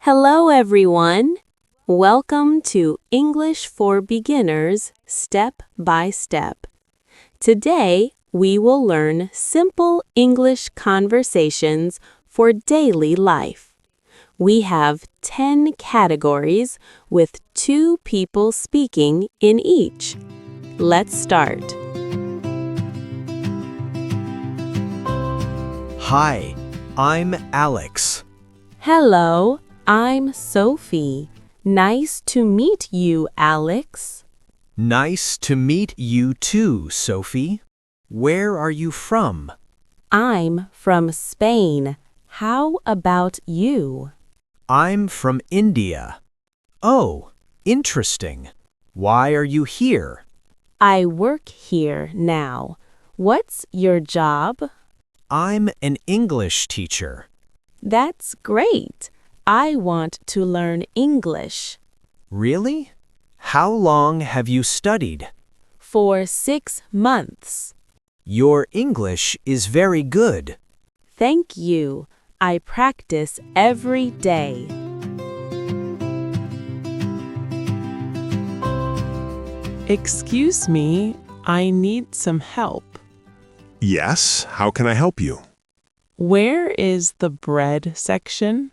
Hello, everyone. Welcome to English for Beginners, Step by Step. Today, we will learn simple English conversations for daily life. We have 10 categories with 2 people speaking in each. Let's start. Hi, I'm Alex. Hello, I'm Sophie. Nice to meet you, Alex. Nice to meet you too, Sophie. Where are you from? I'm from Spain. How about you? I'm from India. Oh, interesting. Why are you here? I work here now. What's your job? I'm an English teacher. That's great. I want to learn English. Really? How long have you studied? For 6 months. Your English is very good. Thank you. I practice every day. Excuse me, I need some help. Yes, how can I help you? Where is the bread section?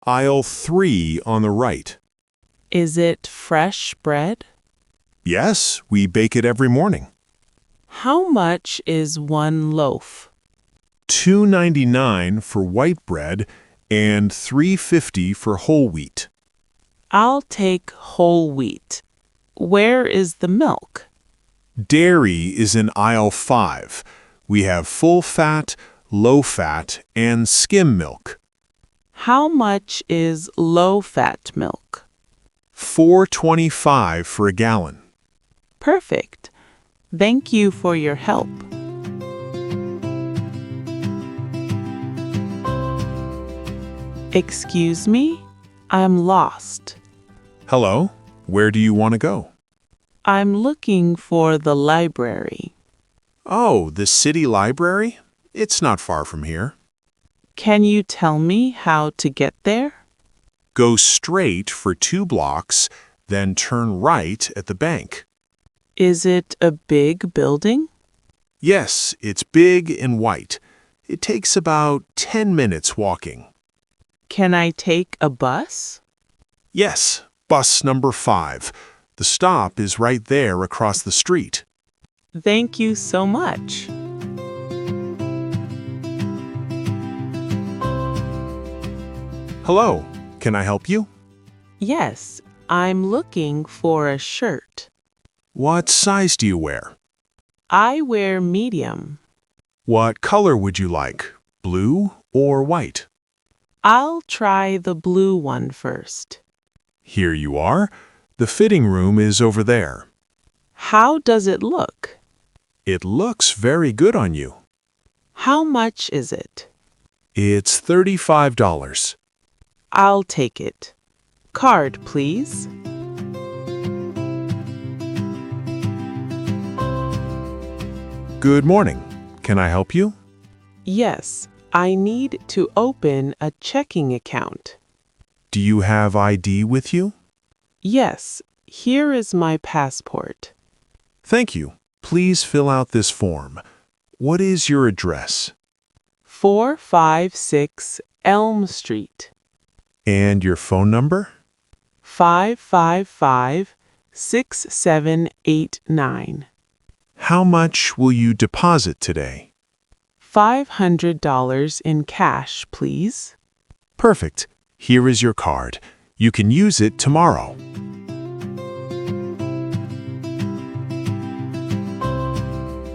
Aisle 3 on the right. Is it fresh bread? Yes, we bake it every morning. How much is one loaf? $2.99 for white bread and $3.50 for whole wheat. I'll take whole wheat. Where is the milk? Dairy is in aisle 5. We have full fat, low fat, and skim milk. How much is low-fat milk? $4.25 for a gallon. Perfect. Thank you for your help. Excuse me, I'm lost. Hello, where do you want to go? I'm looking for the library. Oh, the city library? It's not far from here. Can you tell me how to get there? Go straight for 2 blocks, then turn right at the bank. Is it a big building? Yes, it's big and white. It takes about 10 minutes walking. Can I take a bus? Yes, bus number 5. The stop is right there across the street. Thank you so much. Hello, can I help you? Yes, I'm looking for a shirt. What size do you wear? I wear medium. What color would you like, blue or white? I'll try the blue one first. Here you are. The fitting room is over there. How does it look? It looks very good on you. How much is it? It's $35. I'll take it. Card, please. Good morning. Can I help you? Yes, I need to open a checking account. Do you have ID with you? Yes, here is my passport. Thank you. Please fill out this form. What is your address? 456 Elm Street. And your phone number? 555-6789. How much will you deposit today? $500 in cash, please. Perfect. Here is your card. You can use it tomorrow.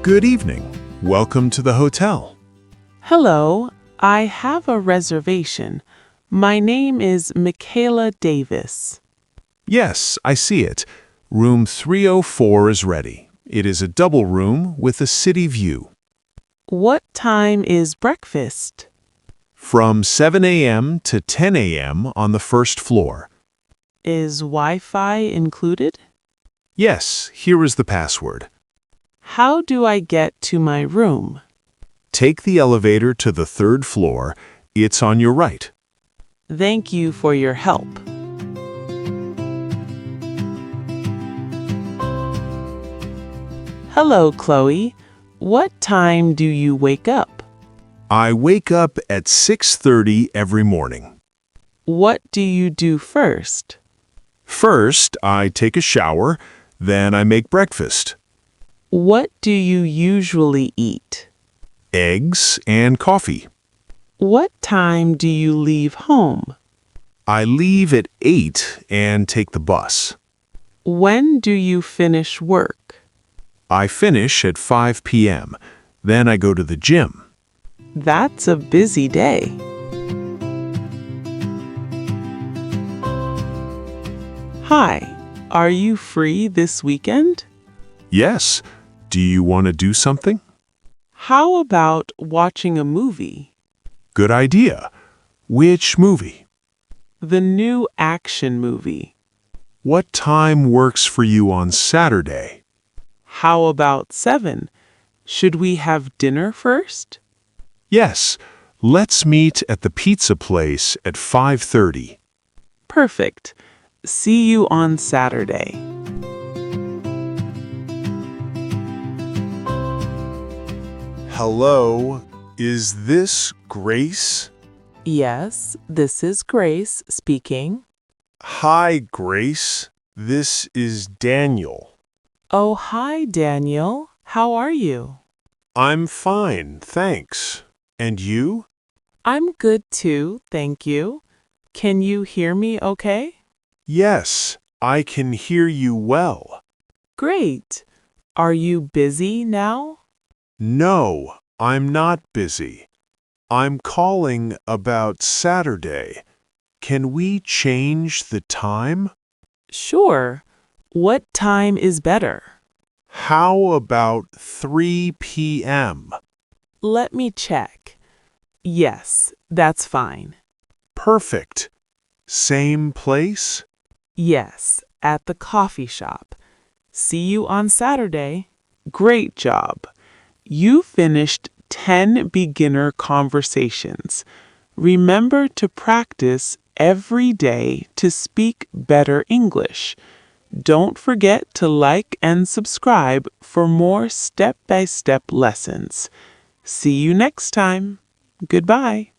Good evening. Welcome to the hotel. Hello, I have a reservation. My name is Michaela Davis. Yes, I see it. Room 304 is ready. It is a double room with a city view. What time is breakfast? From 7 a.m. to 10 a.m. on the first floor. Is Wi-Fi included? Yes, here is the password. How do I get to my room? Take the elevator to the 3rd floor. It's on your right. Thank you for your help. Hello, Chloe. What time do you wake up? I wake up at 6:30 every morning. What do you do first? First, I take a shower, then I make breakfast. What do you usually eat? Eggs and coffee. What time do you leave home? I leave at 8 and take the bus. When do you finish work? I finish at 5 p.m. Then I go to the gym. That's a busy day. Hi, are you free this weekend? Yes. Do you want to do something? How about watching a movie? Good idea. Which movie? The new action movie. What time works for you on Saturday? How about 7? Should we have dinner first? Yes. Let's meet at the pizza place at 5:30. Perfect. See you on Saturday. Hello. Is this Grace? Yes, this is Grace speaking. Hi, Grace. This is Daniel. Oh, hi, Daniel. How are you? I'm fine, thanks. And you? I'm good too, thank you. Can you hear me okay? Yes, I can hear you well. Great. Are you busy now? No, I'm not busy. I'm calling about Saturday. Can we change the time? Sure. What time is better? How about 3 p.m.? Let me check. Yes, that's fine. Perfect. Same place? Yes, at the coffee shop. See you on Saturday. Great job. You finished 10 beginner conversations. Remember to practice every day to speak better English. Don't forget to like and subscribe for more step-by-step lessons. See you next time. Goodbye.